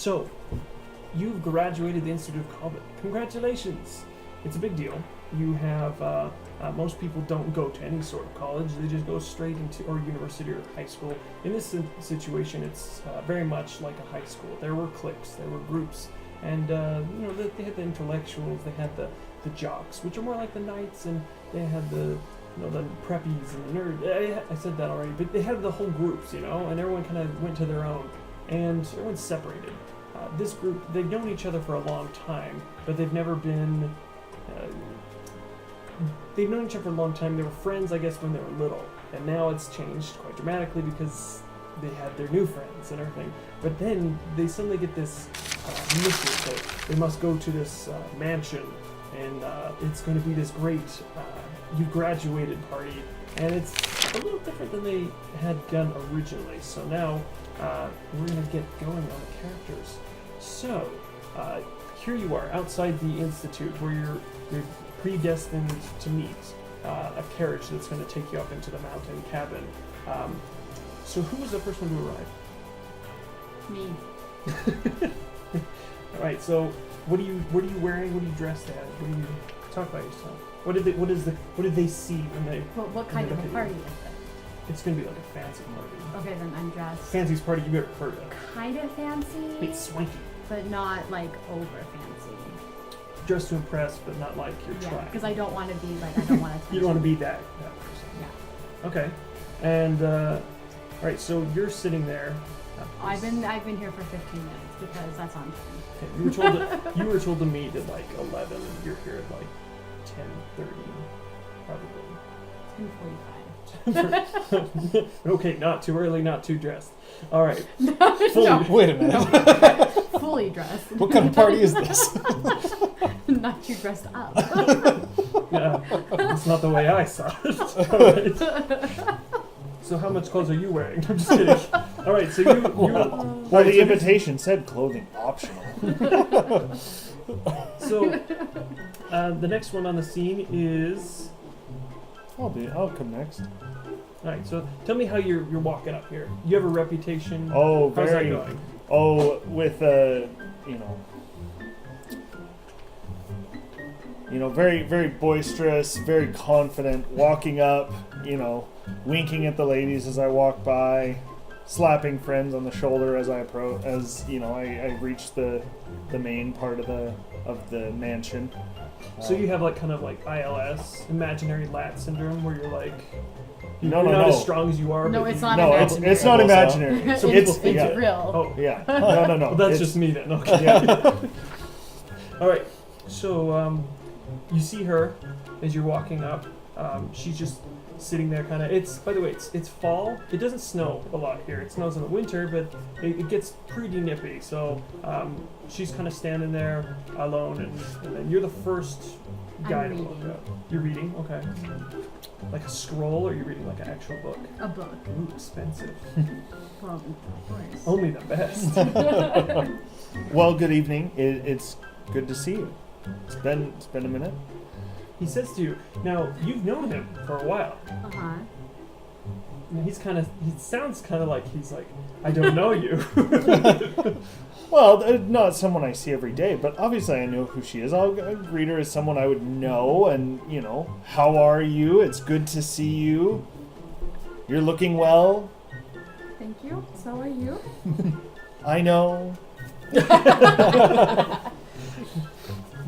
So, you've graduated the Institute of Cauben. Congratulations! It's a big deal. You have, most people don't go to any sort of college. They just go straight into, or university or high school. In this situation, it's very much like a high school. There were cliques, there were groups, and, they had the intellectuals, they had the jocks, which are more like the knights, and they had the preppies and the nerds. I said that already, but they had the whole groups, and everyone kind of went to their own, and everyone's separated. This group, they've known each other for a long time, but they've never been... they've known each other for a long time. They were friends, I guess, when they were little, and now it's changed quite dramatically because they had their new friends and everything. But then they suddenly get this mission, so they must go to this mansion, and it's going to be this great you graduated party, and it's a little different than they had done originally. So now we're going to get going on the characters. So here you are outside the institute where you're predestined to meet a carriage that's going to take you up into the mountain cabin. So who was the first one to arrive? Me. All right. So what are you wearing? What are you dressed as? What do you talk about yourself? What did they see when they? What kind of a party is it? It's gonna be like a fancy party. Okay, then I'm dressed. Fanciest party you've ever heard of. Kind of fancy. It's swanky. But not like over fancy. Dressed to impress, but not like you're trying. Because I don't want to be like, I don't want to. You don't want to be that person. Yeah. Okay. And all right, so you're sitting there. I've been here for 15 minutes because that's on time. Okay. You were told to meet at like 11, and you're here at like 10:30, probably. 10:45. Okay, not too early, not too dressed. All right. Wait a minute. Fully dressed. What kind of party is this? Not too dressed up. Yeah, that's not the way I saw it. Right. So how much clothes are you wearing? I'm just kidding. All right, so you well, the invitation said clothing optional. So the next one on the scene is... I'll come next. All right, so tell me how you're walking up here. You have a reputation. Oh, how's that going? With very, very boisterous, very confident, walking up, winking at the ladies as I walk by, slapping friends on the shoulder as I approach, I reach the main part of the mansion. So you have like kind of like ILS, imaginary lat syndrome, where you're like not as strong as you are. No, but it's not No, imaginary. it's not imaginary. So it's yeah. real. Oh, Yeah. No. well, that's just me then. Okay. Yeah. All right. So you see her as you're walking up. She's just sitting there, kind of. By the way, it's fall. It doesn't snow a lot here. It snows in the winter, but it gets pretty nippy. So she's kind of standing there alone, and then you're the first guy to walk up. You're reading, okay. Like a scroll, or are you reading like an actual book? A book. Ooh, expensive. Well, of course. Only the best. Well, good evening. It's good to see you. It's been a minute. He says to you, now you've known him for a while. Uh-huh. And he sounds kind of like he's like, I don't know you. Well, not someone I see every day, but obviously I know who she is. I'll greet her as someone I would know, and, how are you? It's good to see you. You're looking well. Thank you. So are you? I know.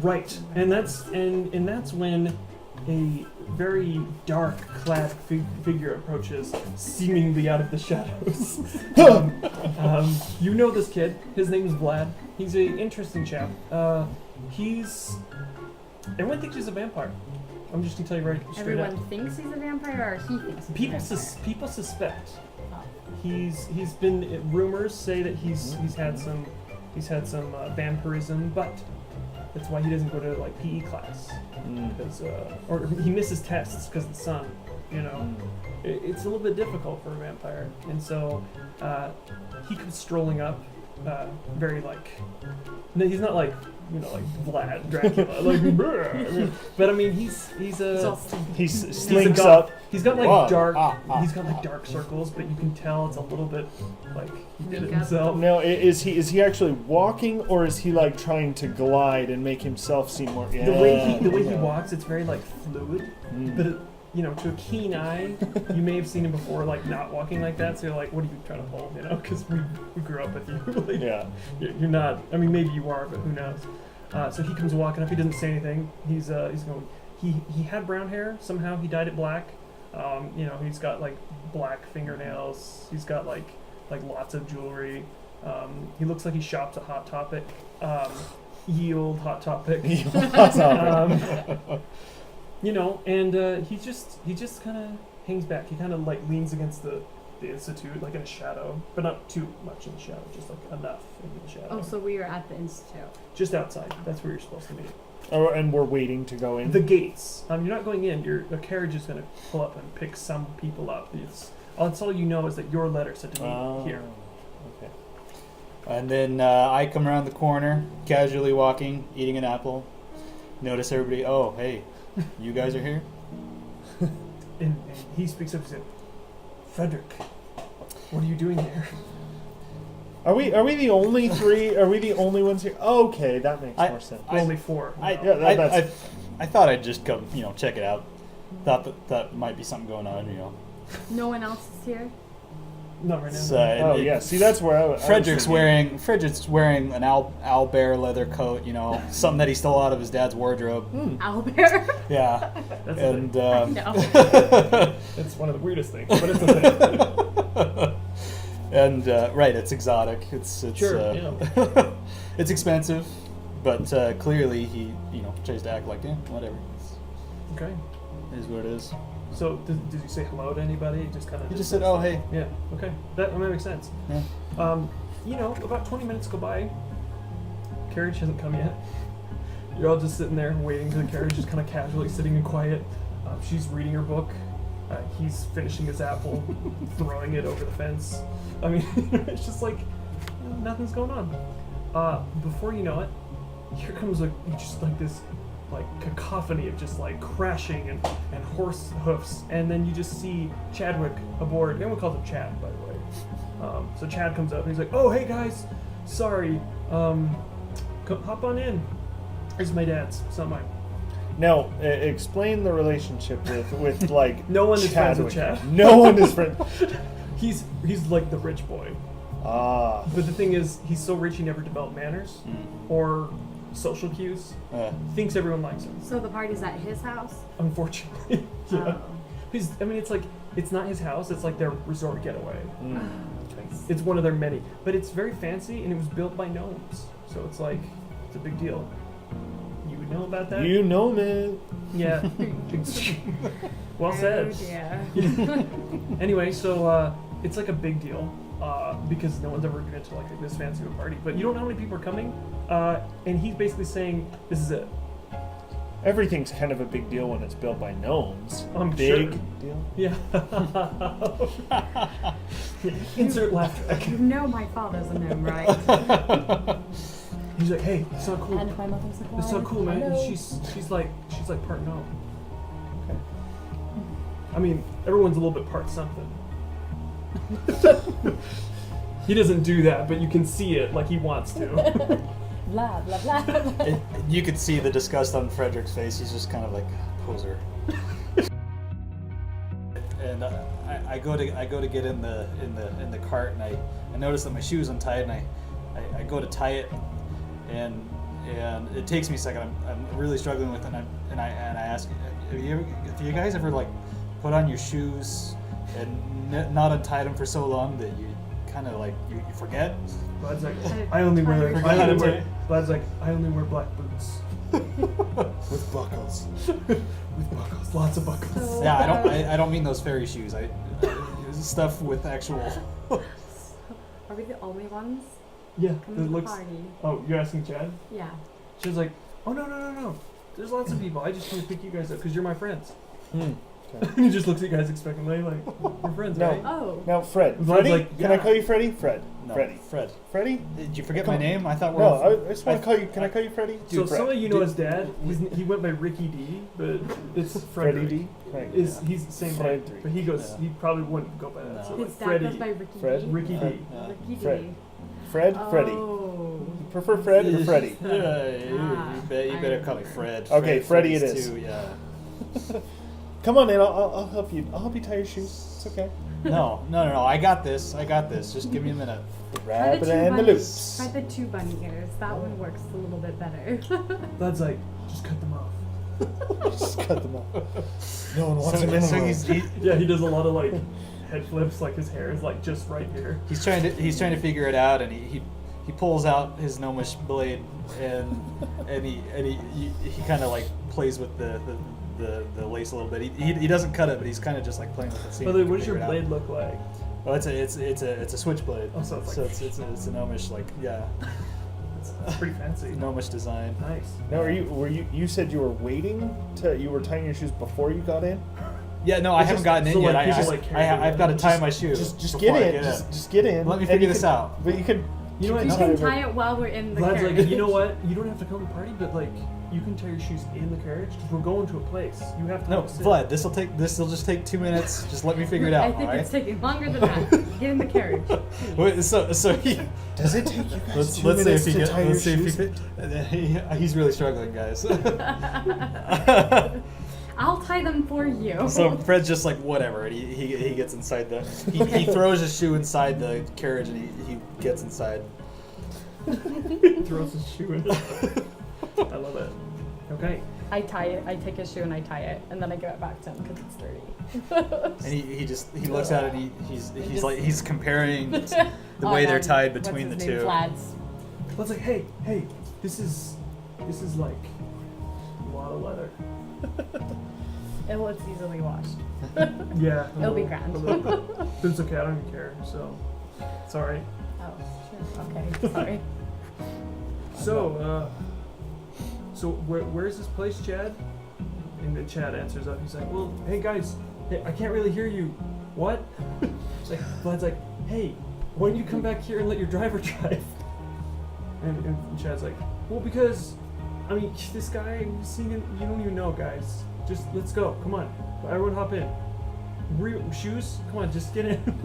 Right, and that's when a very dark clad figure approaches, seemingly out of the shadows. You know this kid. His name is Vlad. He's an interesting chap. Everyone thinks he's a vampire. I'm just gonna tell you right straight up. Everyone thinks he's a vampire, or he thinks he's a vampire? People suspect. Oh. He's been rumors say that he's had some vampirism, but that's why he doesn't go to like PE class, because or he misses tests because of the sun. It's a little bit difficult for a vampire, and so he comes strolling up, very like. No, he's not like like Vlad, Dracula, like. Brr. But I mean, he's It's a all stinky. He he's a slinks goth. up. He's got like Whoa. dark. Ah. He's got like dark circles, but you can tell it's a little bit like he did it Makeup. himself. Now, is he actually walking, or is he like trying to glide and make himself seem more? Yeah, The way he yeah. walks, it's very like fluid, Mm. but to a keen eye, you may have seen him before, like not walking like that. So you're like, what are you trying to pull? Because we grew up with you. Like, Yeah. you're not. I mean, maybe you are, but who knows? So he comes walking up. He doesn't say anything. He's going. He had brown hair. Somehow he dyed it black. He's got like black fingernails. He's got like lots of jewelry. He looks like he shops at Hot Topic. Yield Hot Topic. And he just kind of hangs back. He kind of like leans against the institute, like in a shadow, but not too much in the shadow, just like enough in the shadow. Oh, so we are at the institute. Just outside. That's where you're supposed to meet. Oh, and we're waiting to go in. The gates. You're not going in. A carriage is going to pull up and pick some people up. That's all you know is that your letter said to me here. Okay. And then I come around the corner, casually walking, eating an apple. Notice everybody, oh, hey, you guys are here? And he speaks up and says, Frederick, what are you doing here? Are we the only three? Are we the only ones here? Okay, that makes more sense. Only four. I thought I'd just come, check it out. Thought that might be something going on, No one else is here? Not right now. So, yeah. See, that's where I was Frederick's thinking. wearing an owlbear leather coat, something that he stole out of his dad's wardrobe. Owlbear? Yeah. That's And No. It's one of the weirdest things, but it's a thing. and right, it's exotic. It's Sure, yeah. it's expensive, but clearly he tries to act like whatever. Okay. It is what it is. So did you say hello to anybody? Just kind of. He just said, "Oh, hey." Yeah. Okay. That makes sense. Yeah. About 20 minutes go by. Carriage hasn't come yet. You're all just sitting there waiting for the carriage, just kind of casually sitting and quiet. She's reading her book. He's finishing his apple, throwing it over the fence. I mean, it's just like nothing's going on. Before you know it, here comes just like this cacophony of just like crashing and horse hoofs, and then you just see Chadwick aboard. Everyone calls him Chad, by the way. So Chad comes up and he's like, "Oh, hey guys, sorry. Hop on in. It's my dad's. It's not mine." Now, explain the relationship with like. No one is friends with Chadwick. Chad. No one is friends. He's like the rich boy. Ah. But the thing is, he's so rich he never developed manners or social cues. Thinks everyone likes him. So the party's at his house? Unfortunately, yeah. Oh. It's not his house. It's like their resort getaway. Mm. It's one of their many, but it's very fancy and it was built by gnomes. So it's a big deal. You would know about that? You know, man. Yeah. Well said. Oh, dear. Anyway, so it's like a big deal because no one's ever been to like this fancy of a party. But you don't know how many people are coming, and he's basically saying this is it. Everything's kind of a big deal when it's built by gnomes. I'm big sure. deal. Yeah. Insert laugh track. You know my father's a gnome, right? He's like, hey, it's not cool. And my mother's a It's not cool, man. Hello. She's like part gnome. Okay. I mean, everyone's a little bit part something. He doesn't do that, but you can see it like he wants to. Blah, blah, blah. You could see the disgust on Frederick's face. He's just kind of like poser. And I go to get in the cart, and I notice that my shoe's untied, and I go to tie it, and it takes me a second. I'm really struggling with it, and I ask, have you guys ever like put on your shoes and not untied them for so long that you kind of like you forget? Vlad's like, I only wear black boots. With buckles. With buckles, lots of buckles. So- Yeah, I don't mean those fairy shoes. I stuff with actual. Are we the only ones? Yeah, Come it to the looks. party. Oh, you're asking Chad? Yeah. She's like, oh no. There's lots of people. I just want to pick you guys up because you're my friends. And he just looks at you guys expectantly, like, we're friends, No. right? Oh. Now, Fred. Vlad's Freddie? like, Can I yeah. call you Freddie? Fred. No, Freddie. Fred. Freddie? Did you forget Come my on. name? I thought we're. No, I just want I- to call you. Can I call you Freddie? So Dude, Fred. some of you know his dad. He went by Ricky D, but it's Freddie Frederick. D? Right. He's the same name, Frederick. but he goes. Yeah. He probably wouldn't go by that. No. So His like dad Freddie, goes by Ricky Fred? D. Ricky D. Ricky Fred. D. Fred? Freddie. Oh. You prefer Fred or Freddie? Yeah, you Ah, better call me Fred. Okay, Freddie it Freddy's is. Too, yeah. Come on in. I'll help you. I'll help you tie your shoes. It's okay. No. I got this. Just give me a minute. The Try rabbit the two and the bunny- loops. Try the 2 bunny ears. That one works a little bit better. Vlad's like, just cut them off. Just cut them off. No one wants him So anymore. Yeah, he does a lot of like head flips. Like his hair is like just right here. He's trying to figure it out, and he pulls out his gnomish blade, and he kind of like plays with the lace a little bit. He doesn't cut it, but he's kind of just like playing with it. seeing By if the he way, can what does your figure it out. blade look like? Well, it's a switchblade. Oh, so it's like- it's a gnomish like It's pretty fancy. gnomish design. Nice. Now, you said you were waiting you were tying your shoes before you got in? Yeah, no, I It's haven't just- gotten in so, yet. like, people, like, carry I've it. got to tie my shoe. Just before get I in. Just get in. Let me and figure you this can- out. But you can. You know what? You No, can but- tie it while we're in the Vlad's carriage. like, you know what? You don't have to come to the party, but like, you can tie your shoes in the carriage because we're going to a place. You have to. No, have a sit. Vlad, this'll just take 2 minutes. Just let me figure it out. I think all right? it's taking longer than that. Get in the carriage. Wait, so he. Does it take you guys Let's 2 see if minutes he to gets. tie your Let's see shoes? if he's really struggling, guys. I'll tie them for you. So Fred's just like whatever, and he gets inside the. He throws his shoe inside the carriage, and he gets inside. Throws his shoe in. I love it. Okay. I tie it. I take his shoe and I tie it, and then I give it back to him because it's dirty. And he looks at it, and he's comparing the Oh, way no, they're tied what's between the his name? two. Vlad's. Vlad's like, hey, this is like a lot of leather. It's easily washed. Yeah. It'll be grand. But it's okay. I don't even care. So, it's all right. Oh, sure. Okay. Sorry. So where's this place, Chad? And then Chad answers up. He's like, well, hey guys, hey, I can't really hear you. What? It's like, Vlad's like, hey, why don't you come back here and let your driver drive? And Chad's like, well, because, I mean, this guy was singing, you don't even know, guys. Just, let's go, come on. Everyone hop in. Shoes? Come on, just get in.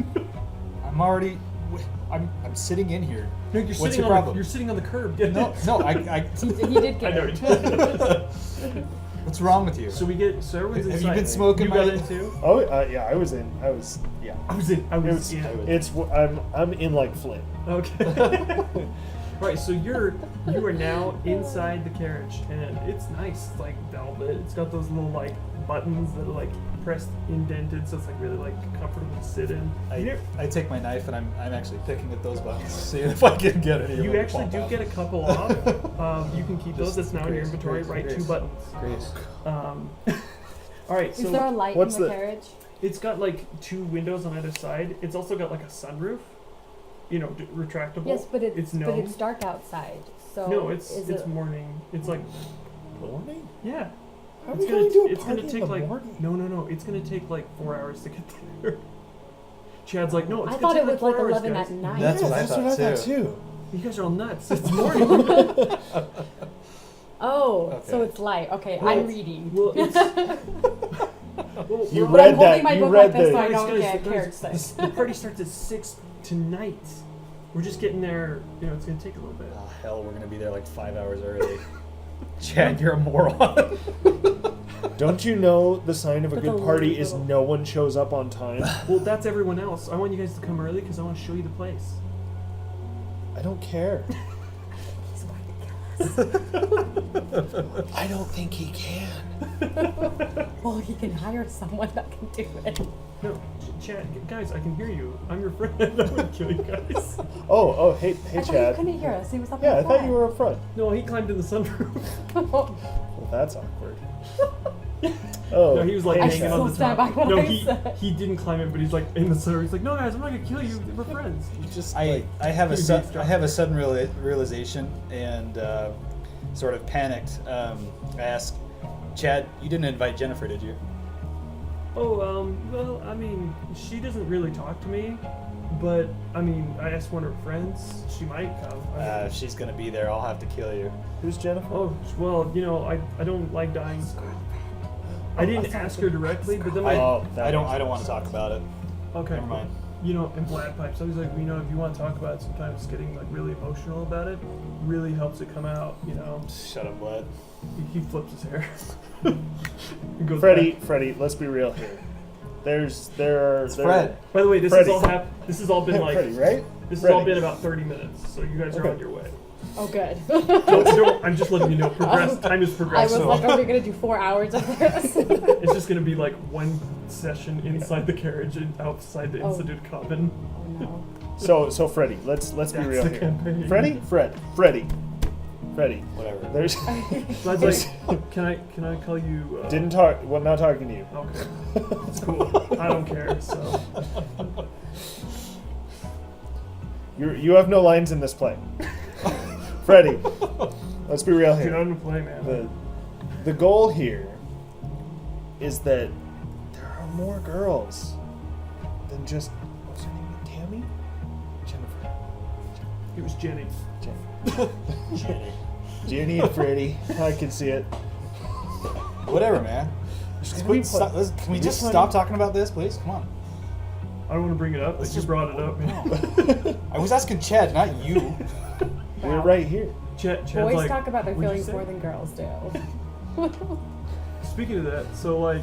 I'm sitting in here. No, you're What's sitting your on problem? you're sitting on the curb. Get No, in. no, He did I get know it. you did. What's wrong with you? So everyone's Have inside. you been smoking You got my- in too? Oh, yeah, I was in. Yeah. I was in. I'm in like Flint. Okay. Right, so you are now inside the carriage, and it's nice. It's like velvet. It's got those little like buttons that are like pressed, indented, so it's like really like comfortable to sit in. I take my knife and I'm actually picking at those buttons, seeing if I can get any. of You them actually to do pop get a couple off. You can keep those. That's now in your Grace, inventory. Grace, Right, Grace. 2 buttons. Grace. All right, Is there a so light what's in the the- carriage? it's got like 2 windows on either side. It's also got like a sunroof. You know, retractable. Yes, but it's gnome. dark outside. So No, it's is it's it, morning. It's like Morning? yeah. How are It's we gonna going to do a it's party gonna in take the like morning? no. It's gonna take like 4 hours to get there. Chad's like, no, it's I gonna thought take it was like like 4 hours, 11 guys. at night. That's what I That's what I thought thought too. You guys are all nuts. It's morning. Oh, Okay. so it's light. Okay, Well, I'm reading. well, it's well, You well, But I'm read holding that. my You book read like this the- so I guys, don't get guys, carriage guys, sick. the party starts at 6 tonight. We're just getting there. You know, it's gonna take a little bit. Oh, hell, we're gonna be there like 5 hours early. Chad, you're a moron. Don't you know the sign of a That's good a party is little- no one shows up on time? Well, that's everyone else. I want you guys to come early because I want to show you the place. I don't care. I don't think he can. Well, he can hire someone that can do it. No, Chad, guys, I can hear you. I'm your friend. I'm gonna kill you guys. Oh, hey, I thought you Chad. couldn't hear us. He was up Yeah, I in thought you were up front. No, he climbed in the sunroof. Well, that's awkward. Oh, No, he was like hey, I hanging should on the stand top. by what No, I he said. he didn't climb it, but he's like in the sunroof. He's like, no, guys, I'm not gonna kill you. We're friends. You just I like, have a Dude, sudden he's I have a sudden realization and sort of panicked. I asked Chad, you didn't invite Jennifer, did you? Oh, well, I mean, she doesn't really talk to me, but, I mean, I asked one of her friends. She might come. If she's gonna be there, I'll have to kill you. Who's Jennifer? Oh, well, you know, I don't like dying. I didn't ask her directly, but then I like, don't want to talk about it. okay. Never mind. You know, and Vlad pipes. I was like, you know, if you want to talk about it, sometimes getting like really emotional about it really helps it come out. You know, Shut up, Vlad. he flips his hair. And goes Freddie, back. Freddie, let's be real here. It's Fred. By the way, this Freddie. this has all been like Freddie, right? this has all Freddie. been about 30 minutes, so you guys are Okay. on your way. Oh, good. Don't, I'm just letting you know. Time is I was progressive. like, are we gonna do 4 hours of this? It's just gonna be like one session inside the carriage and outside the Oh. Institute Cauben. Oh no. So Freddie, let's be That's real the here. campaign. Freddie. Whatever. There's Vlad's like, can I call you? didn't talk. Well, not talking to you. Okay, it's cool. I don't care. So You have no lines in this play. Freddie, let's be real get here. on the play, man. The goal here is that there are more girls than just what's her name? Tammy? Jennifer. It was Jenny. Jenny. Jenny and Freddie. I can see it. Whatever, man. There's gonna be Can we there's just plenty- stop talking about this, please? Come on. I don't want to bring it up, but Let's you just- brought it up. Man. I was asking Chad, not you. We're Wow. right here. Chad's Boys like, talk about their "What'd you feelings say?" more than girls do. Speaking of that, so like,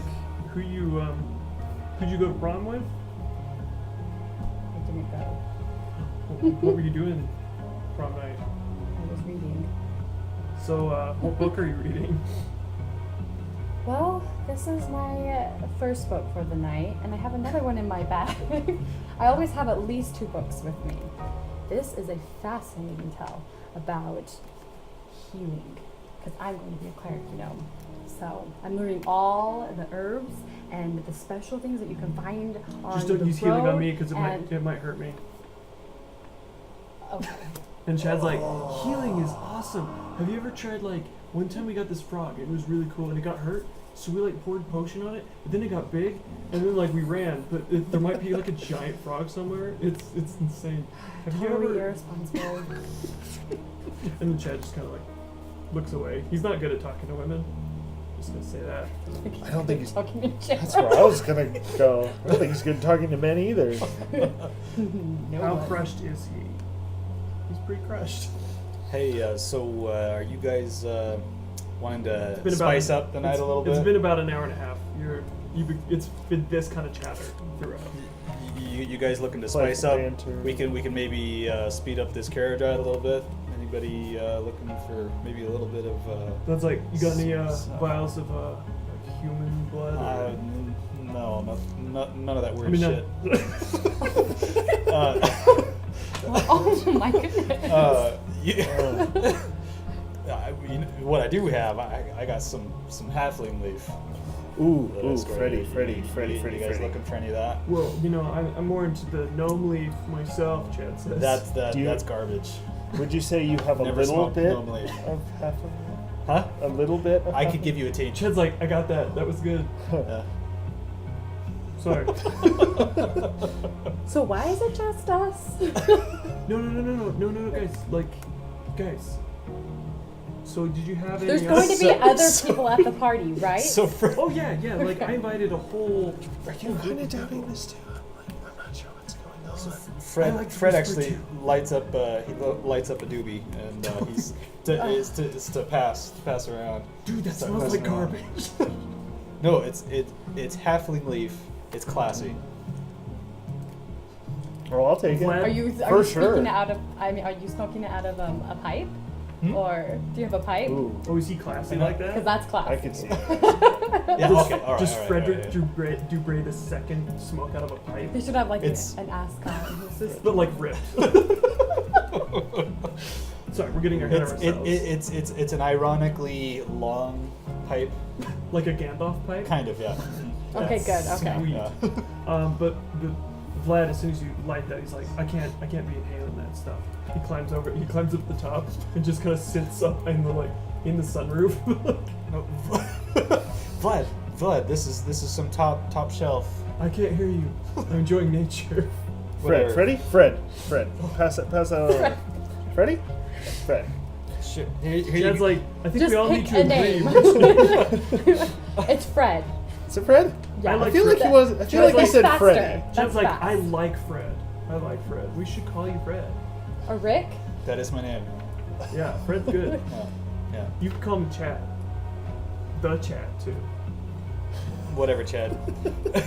who'd you go to prom with? I didn't go. What were you doing prom night? I was reading. So, what book are you reading? Well, this is my first book for the night, and I have another one in my bag. I always have at least 2 books with me. This is a fascinating tale about healing, because I'm going to be a cleric, you know. So I'm learning all the herbs and the special things that you can find on Just don't the use healing on road, me because and- it might hurt me. Okay. And Chad's like, healing is awesome. Have you ever tried like one time we got this frog? It was really cool and it got hurt. So we like poured potion on it, but then it got big, and then like we ran. But there might be like a giant frog somewhere. It's insane. Have you Totally ever? irresponsible. And then Chad just kind of like looks away. He's not good at talking to women. Just gonna say that. I don't think he's. Talking in general. That's where I was gonna go. I don't think he's good at talking to men either. No How one. crushed is he? He's pretty crushed. Hey, so are you guys wanting to been spice up the night a little bit? It's been about an hour and a half. It's been this kind of chatter throughout. You guys looking to Like spice up? banter. We can maybe speed up this carriage ride a little bit. Anybody looking for maybe a little bit of? That's like, you got any vials of like human blood? Or, No, none of that I weird mean, shit. Oh my goodness. What I do have, I got some halfling leaf. Ooh, that ooh, is great. Freddie. You guys looking for any of that? well, you know, I'm more into the gnome leaf myself, Chad says. Do you- That's garbage. Would you say you have a Never little smoked bit gnome leaf. of half of Huh? a little bit? Of I half could give you a tincture. Chad's like, I got that. That was good. Yeah. Sorry. So why is it just us? No, guys. Like, guys. So did you have any? There's going to be So- other so- people at the party, right? So for Oh yeah. Like I invited a whole. Are you kind of doubting this too? I'm not sure what's going on. Fred, I like to Fred whisper actually too. lights up. Lights up a doobie, and he's is to pass around. Dude, that Start smells like passing around. garbage. No, it's halfling leaf. It's classy. Well, I'll take Vlad- it. Are you For speaking sure. it out of? I mean, are you smoking it out of a pipe, Hmm? or do you have a pipe? Ooh, Oh, is he classy like Because that? that's classy. I can see it. Yeah. Does, Okay. All right. does all right, Frederick all right. Dubre II smoke out of a pipe? They should have like It's- an ascot. But like ripped. Sorry, we're getting our head around ourselves. It's an ironically long pipe, Like a Gandalf pipe. kind of, yeah. Okay, good. Okay. Sweet. Yeah. But Vlad, as soon as you light that, he's like, I can't be inhaling that stuff. He climbs up the top and just kind of sits up in the sunroof. No, Vlad, Vlad, this is some top shelf. I can't hear you. I'm enjoying nature. Fred, Whatever. Fred. Pass that over. Freddie? Fred. Sure. Here you Chad's go. like, I think Just we all pick need to a name. agree. It's Fred. Is it Fred? Yeah. I like I feel like Fred. he was. I feel like he That's said faster. Freddie. Chad's That's like, fast. I like Fred. I like Fred. We should call you Fred. Or Rick? That is my name. Yeah, Fred's good. Yeah. You can call me Chad. The Chad, too. Whatever, Chad.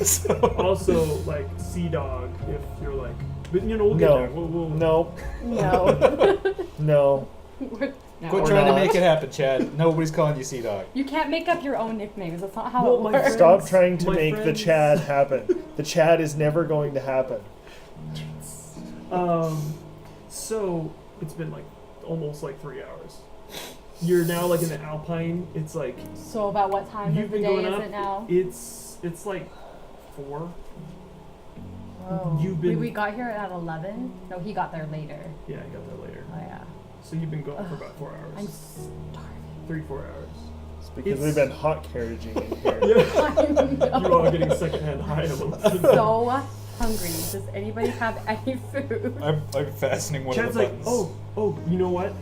So, Also, like, Sea Dog, if you're like... But, you know, we'll get No. there. We'll No. No. No. No. quit Or trying to not. make it happen, Chad. Nobody's calling you Sea Dog. You can't make up your own nicknames. That's not how Well, it my works. friend- Stop trying to My make the friends- Chad happen. The Chad is never going to happen. So, it's been, like, almost, like, 3 hours. You're now, like, in the Alpine. It's, like... So about what time You've of the been day going is up. it now? It's like 4. Oh. You've been- We got here at 11. No, he got there later. Yeah, I got there later. Oh yeah. So you've been going for about 4 I'm hours. starving. 3-4 hours. It's because It's- we've been hot carriaging in here. Yeah. I know. You're all getting secondhand high on them. So hungry. Does anybody have any food? I'm fastening one Chad's of the like, buttons. oh, you know what?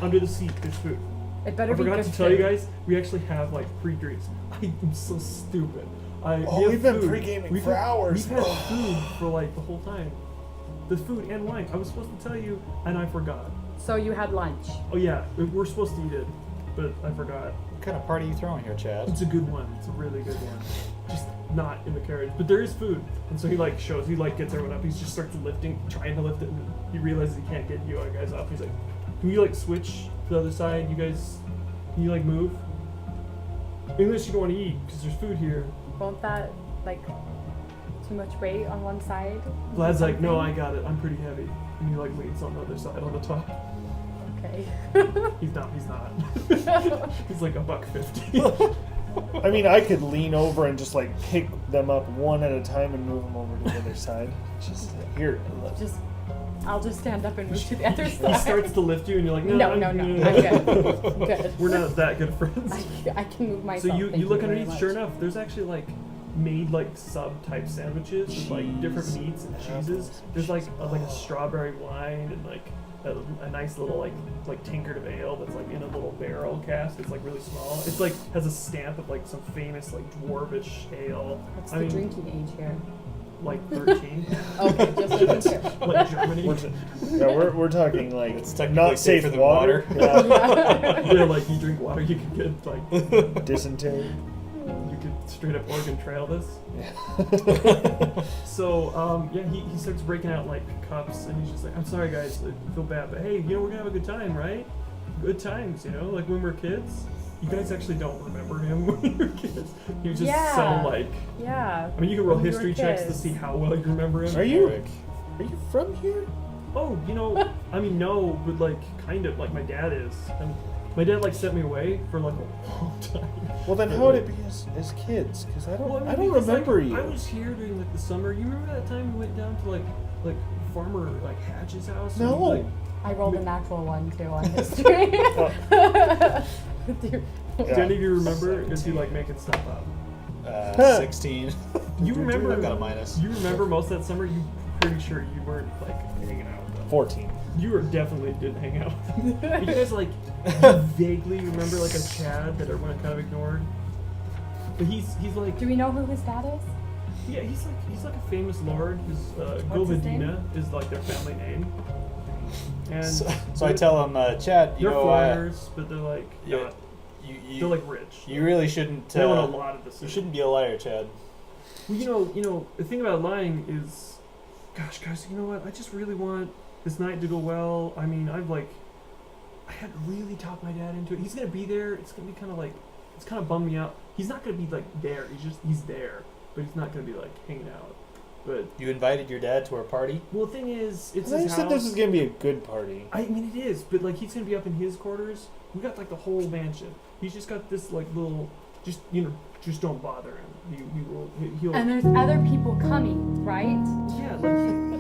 Under the seat, there's food. It better I be forgot good to tell you food. guys, we actually have like pre-drinks. I am so stupid. Oh, we have we've been food. pre-gaming We've for had- hours. We've had food for like the whole time. The food and wine. I was supposed to tell you, and I forgot. So you had lunch. Oh yeah, we're supposed to eat it, but I forgot. What kind of party are you throwing here, Chad? It's a good one. It's a really good one. Just not in the carriage, but there is food. And so he like shows. He like gets everyone up. He just starts lifting, trying to lift it, and he realizes he can't get you guys up. He's like, "Can you like switch to the other side? You guys, can you like move? Unless you don't want to eat, because there's food here." Won't that like too much weight on one side? Vlad's like, "No, I Something? got it. I'm pretty heavy." And he like leans on the other side on the top. Okay. He's not. He's like $1.50. I mean, I could lean over and just like pick them up one at a time and move them over to the other side. Just here. I'll just stand up and move to the other He side. starts to lift you, and you're like, No, "No, I'm good. I'm good. We're not that good friends." I can move So myself. you thank look very underneath. much. Sure enough, there's actually like made like sub type sandwiches with like different Cheese. meats and cheeses. There's like a strawberry wine and like a nice little like tinkered of ale that's like in a little barrel cask. It's like really small. It's like has a stamp of like some famous like dwarvish ale. What's I the mean, drinking age here? like 13. Okay, just making sure. Like Germany. We're talking like It's technically not safe safer than water. water. Yeah. Yeah, like you drink water, you can get like Dysentery. you could straight up Oregon Trail this. Yeah. So, yeah, he starts breaking out, like, cups, and he's just like, I'm sorry, guys, I feel bad, but hey, you know, we're gonna have a good time, right? Good times, you know, like when we're kids. You guys actually don't remember him when you were kids. He was just Yeah. so, like, Yeah. I mean, you can roll When we were history checks to kids. see how well you remember him. Are you? Rick. Are you from here? Oh, you know, I mean, no, but, like, kind of, like, my dad is. And my dad, like, sent me away for, like, a long time. Well, then how would it be as kids? Because I don't Well, I mean, I don't because, remember like, you. I was here during like the summer. You remember that time we went down to like Farmer like Hatch's house? And No. we, like, I rolled a natural one too on history. Dude. do any of you remember? Is he like making stuff up? 16. You remember? I've got a minus. You remember most of that summer? You pretty sure you weren't like hanging out with them. 14. You were definitely didn't hang out with them. You guys like you vaguely remember like a Chad that everyone kind of ignored. But he's like Do we know who his dad is? yeah he's like a famous lord. His What's his name? Govadina is like their family name. And So I tell him, Chad, you they're know, foreigners, but they're like yeah, not, you they're like rich. you really shouldn't. They own a lot of this. You shouldn't be a liar, Chad. Well, you know, the thing about lying is, gosh, guys, you know what? I just really want this night to go well. I mean, I had really talked my dad into it. He's gonna be there. It's gonna be kind of like, it's kind of bummed me out. He's not gonna be like there. He's there, but he's not gonna be like hanging out. But You invited your dad to our party. well, the thing is, it's I thought you his said house. this was gonna be a good party. I mean, it is, but like he's gonna be up in his quarters. We got like the whole mansion. He's just got this like little, just just don't bother him. He'll And there's other people coming, right? yeah, like